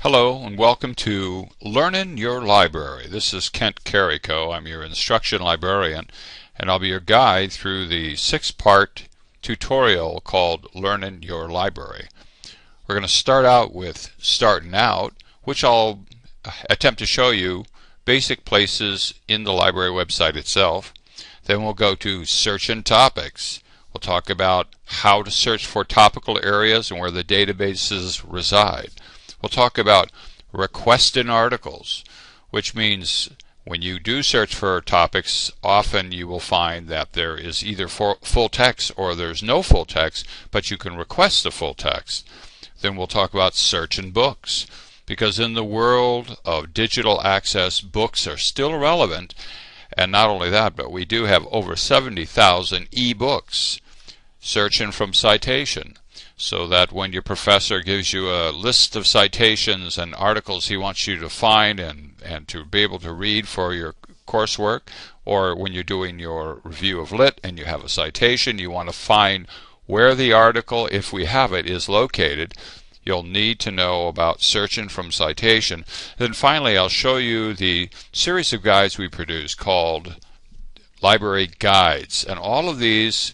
Hello and welcome to Learnin Your Library. This is Kent Carrico. I'm your instruction librarian, and I'll be your guide through the 6-part tutorial called Learnin Your Library. We're going to start out with starting out, which I'll attempt to show you basic places in the library website itself. Then we'll go to searching topics. We'll talk about how to search for topical areas and where the databases reside. We'll talk about requested articles, which means when you do search for topics, often you will find that there is either full text or there's no full text, but you can request the full text. Then we'll talk about searching books, because in the world of digital access, books are still relevant. And not only that, but we do have over 70,000 e-books. Searching from citation, so that when your professor gives you a list of citations and articles he wants you to find and to be able to read for your coursework, or when you're doing your review of lit and you have a citation, you want to find where the article, if we have it, is located. You'll need to know about searching from citation. Then finally, I'll show you the series of guides we produce called Library Guides, and all of these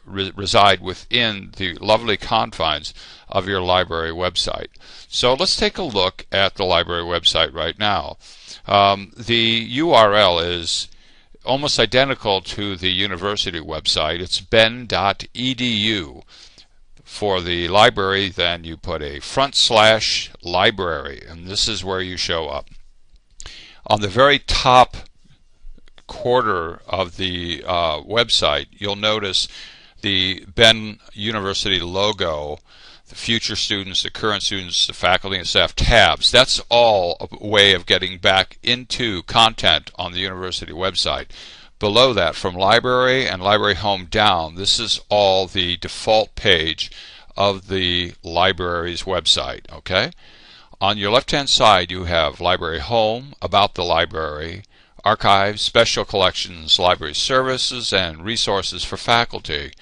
reside within the lovely confines of your library website. So let's take a look at the library website right now. The URL is almost identical to the university website. It's ben.edu. For the library, then you put a /library, and this is where you show up. On the very top quarter of the website, you'll notice the Ben University logo, the future students, the current students, the faculty and staff tabs. That's all a way of getting back into content on the university website. Below that, from library and library home down, this is all the default page of the library's website. Okay? On your left-hand side, you have library home, about the library, archives, special collections, library services, and resources for faculty.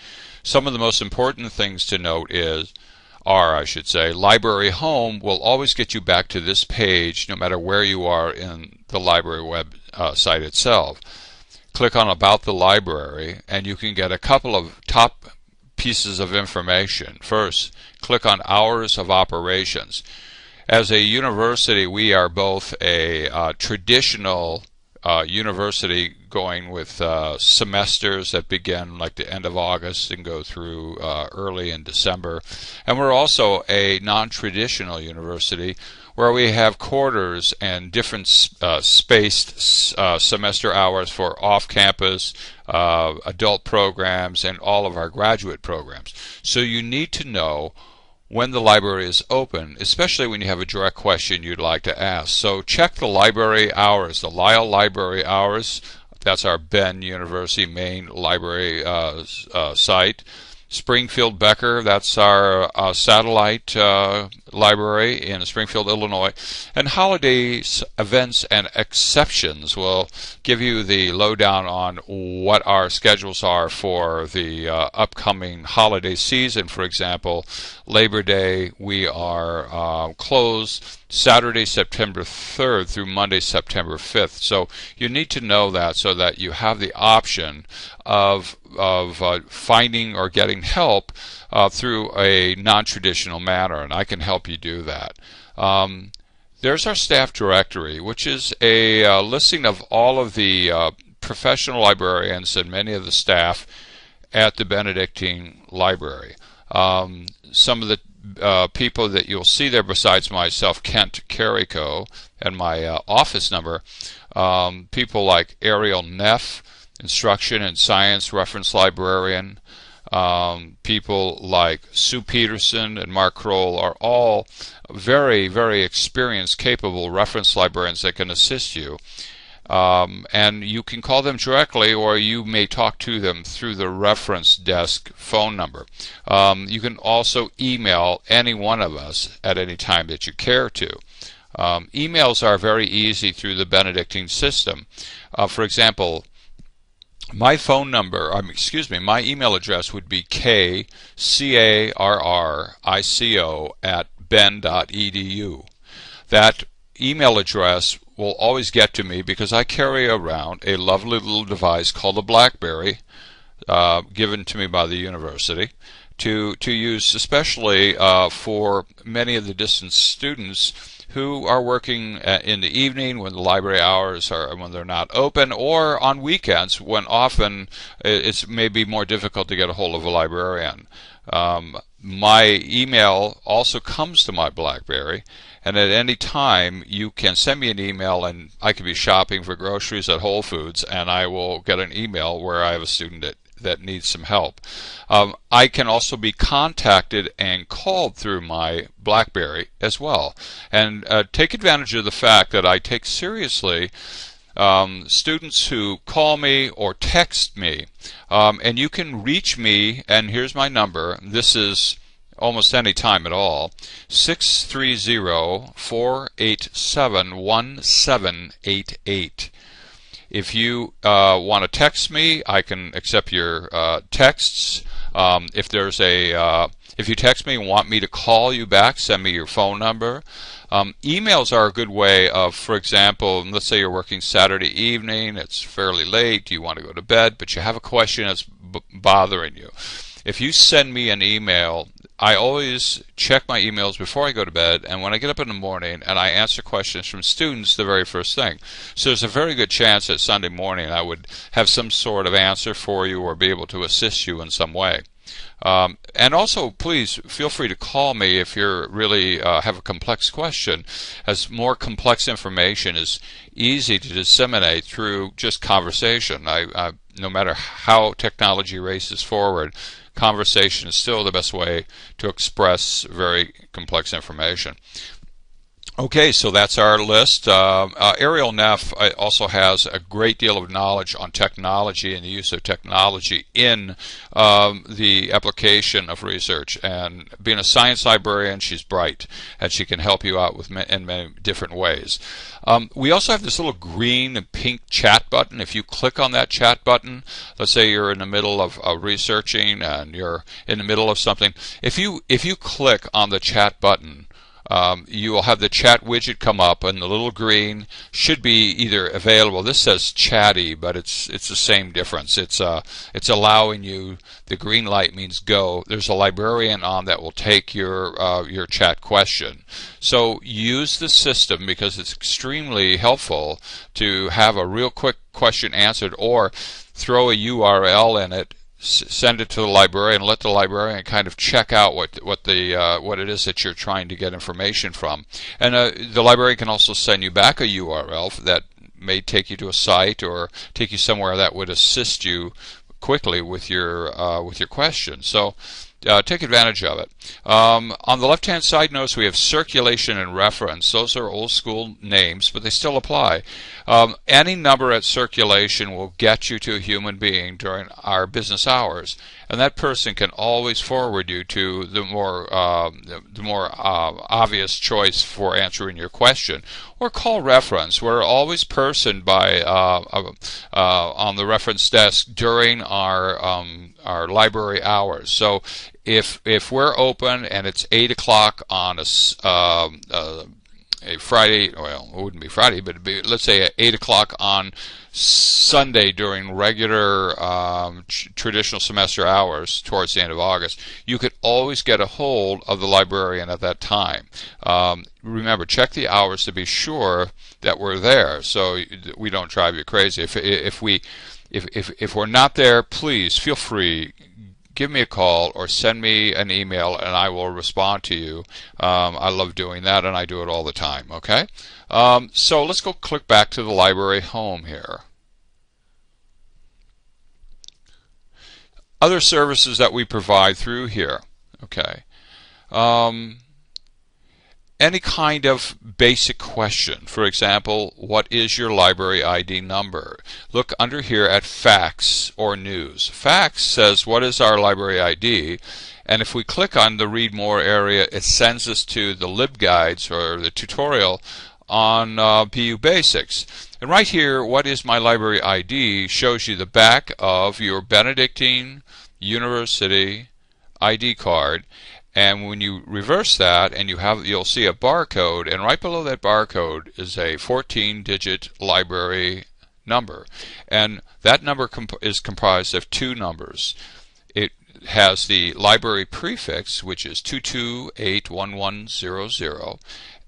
Some of the most important things to note are library home will always get you back to this page no matter where you are in the library website itself. Click on About the Library and you can get a couple of top pieces of information. First, click on Hours of Operations. As a university, we are both a traditional university going with semesters that begin like the end of August and go through early in December. And we're also a non-traditional university where we have quarters and different spaced semester hours for off-campus, adult programs, and all of our graduate programs. So you need to know when the library is open, especially when you have a direct question you'd like to ask. So check the library hours, the Lyle library hours. That's our Ben University main library site. Springfield Becker, that's our satellite library in Springfield, Illinois. And holidays, events, and exceptions will give you the lowdown on what our schedules are for the upcoming holiday season. For example, Labor Day, we are closed Saturday, September 3rd through Monday, September 5th. So you need to know that so that you have the option of finding or getting help through a non-traditional manner, and I can help you do that. There's our staff directory, which is a listing of all of the professional librarians and many of the staff at the Benedictine Library. Some of the people that you'll see there besides myself, Kent Carrico, and my office number, people like Ariel Neff, Instruction and Science Reference Librarian, people like Sue Peterson and Mark Kroll are all very, very experienced, capable reference librarians that can assist you. And you can call them directly, or you may talk to them through the reference desk phone number. You can also email any one of us at any time that you care to. Emails are very easy through the Benedictine system. For example, my email address would be kcarrico@ben.edu. that email address will always get to me because I carry around a lovely little device called a BlackBerry, given to me by the university, to use especially for many of the distance students who are working in the evening when the library hours are when they're not open, or on weekends when often it's maybe more difficult to get a hold of a librarian. My email also comes to my BlackBerry, and at any time you can send me an email, and I could be shopping for groceries at Whole Foods, and I will get an email where I have a student that needs some help. I can also be contacted and called through my BlackBerry as well. And take advantage of the fact that I take seriously students who call me or text me. And you can reach me, and here's my number. This is almost any time at all. 630-487-1788. If you want to text me, I can accept your texts. If you text me and want me to call you back, send me your phone number. Emails are a good way of, for example, let's say you're working Saturday evening, it's fairly late, you want to go to bed, but you have a question that's bothering you. If you send me an email, I always check my emails before I go to bed, and when I get up in the morning, and I answer questions from students the very first thing. So there's a very good chance that Sunday morning I would have some sort of answer for you or be able to assist you in some way. And also, please feel free to call me if you really have a complex question, as more complex information is easy to disseminate through just conversation. No matter how technology races forward, conversation is still the best way to express very complex information. Okay, so that's our list. Ariel Neff also has a great deal of knowledge on technology and the use of technology in the application of research. And being a science librarian, she's bright, and she can help you out in many different ways. We also have this little green and pink chat button. If you click on that chat button, let's say you're in the middle of researching and you're in the middle of something. If you click on the chat button, you will have the chat widget come up, and the little green should be either available. This says chatty, but it's the same difference. It's allowing you. The green light means go. There's a librarian on that will take your chat question. So use the system because it's extremely helpful to have a real quick question answered, or throw a URL in it. Send it to the librarian, let the librarian kind of check out what it is that you're trying to get information from. And the librarian can also send you back a URL that may take you to a site or take you somewhere that would assist you quickly with your question. So take advantage of it. On the left-hand side, notice we have circulation and reference. Those are old school names, but they still apply. Any number at circulation will get you to a human being during our business hours, and that person can always forward you to the more obvious choice for answering your question. Or call reference. We're always personed by on the reference desk during our library hours. So if we're open and it's 8 o'clock on a Friday, well, it wouldn't be Friday, but it'd be, let's say at 8 o'clock on Sunday during regular traditional semester hours towards the end of August, you could always get a hold of the librarian at that time. Remember, check the hours to be sure that we're there, so we don't drive you crazy. If we're not there, please feel free. Give me a call or send me an email, and I will respond to you. I love doing that, and I do it all the time. Okay, so let's go click back to the library home here. Other services that we provide through here. Okay. Any kind of basic question. For example, what is your library ID number? Look under here at facts or news. Facts says what is our library ID, and if we click on the read more area, it sends us to the LibGuides or the tutorial on PU Basics. And right here, what is my library ID shows you the back of your Benedictine University ID card. And when you reverse that, and you'll see a barcode, and right below that barcode is a 14-digit library number, and that number is comprised of two numbers. It has the library prefix, which is 2281100,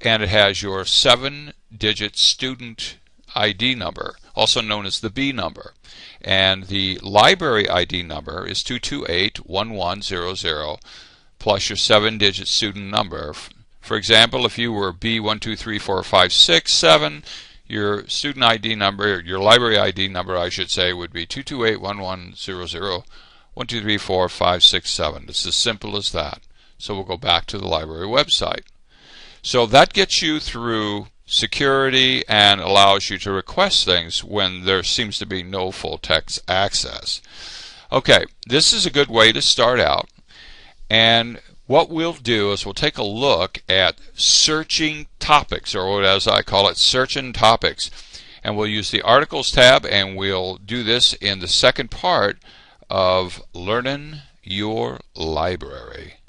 and it has your 7-digit student ID number, also known as the B number. And the library ID number is 2281100 plus your 7-digit student number. For example, if you were B1234567, your student ID number, your library ID number, I should say, would be 2281100 1234567. It's as simple as that. So we'll go back to the library website. So that gets you through security and allows you to request things when there seems to be no full text access. Okay, this is a good way to start out. And what we'll do is we'll take a look at searching topics, or as I call it, searching topics. And we'll use the articles tab, and we'll do this in the second part of Learnin Your Library.